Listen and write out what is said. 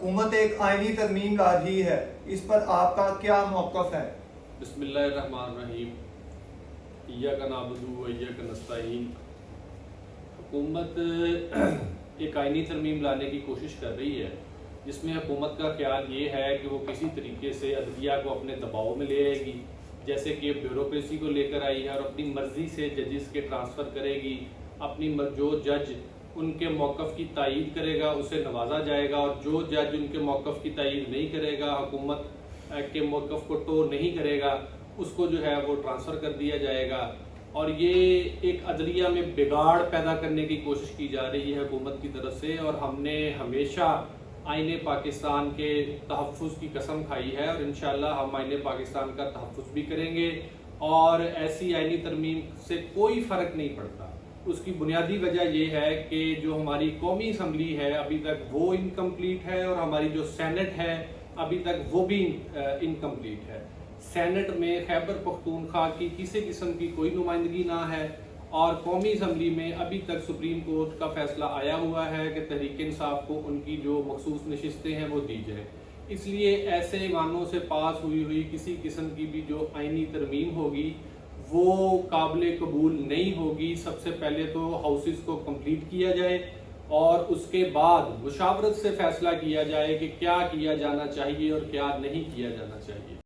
حکومت ایک آئینی ترمیم لا رہی ہے، اس پر آپ کا کیا موقف ہے؟ بسم اللہ الرحمن الرحیم۔ ایاک نعبد و ایاک نستعین۔ حکومت ایک آئینی ترمیم لانے کی کوشش کر رہی ہے، جس میں حکومت کا خیال یہ ہے کہ وہ کسی طریقے سے عدلیہ کو اپنے دباؤ میں لے آئے گی، جیسے کہ بیوروکریسی کو لے کر آئی ہے، اور اپنی مرضی سے ججز کے ٹرانسفر کرے گی۔ اپنی جو جج ان کے موقف کی تائید کرے گا اسے نوازا جائے گا، اور جو جج ان کے موقف کی تائید نہیں کرے گا، حکومت کے موقف کو ٹو نہیں کرے گا، اس کو جو ہے وہ ٹرانسفر کر دیا جائے گا۔ اور یہ ایک عدلیہ میں بگاڑ پیدا کرنے کی کوشش کی جا رہی ہے حکومت کی طرف سے، اور ہم نے ہمیشہ آئین پاکستان کے تحفظ کی قسم کھائی ہے، اور انشاءاللہ ہم آئین پاکستان کا تحفظ بھی کریں گے۔ اور ایسی آئینی ترمیم سے کوئی فرق نہیں پڑتا۔ اس کی بنیادی وجہ یہ ہے کہ جو ہماری قومی اسمبلی ہے ابھی تک وہ انکمپلیٹ ہے، اور ہماری جو سینٹ ہے ابھی تک وہ بھی انکمپلیٹ ہے۔ سینٹ میں خیبر پختونخوا کی کسی قسم کی کوئی نمائندگی نہ ہے، اور قومی اسمبلی میں ابھی تک سپریم کورٹ کا فیصلہ آیا ہوا ہے کہ تحریک انصاف کو ان کی جو مخصوص نشستیں ہیں وہ دی جائے۔ اس لیے ایسے ایوانوں سے پاس ہوئی کسی قسم کی بھی جو آئینی ترمیم ہوگی وہ قابل قبول نہیں ہوگی۔ سب سے پہلے تو ہاؤسز کو کمپلیٹ کیا جائے، اور اس کے بعد مشاورت سے فیصلہ کیا جائے کہ کیا کیا جانا چاہیے اور کیا نہیں کیا جانا چاہیے۔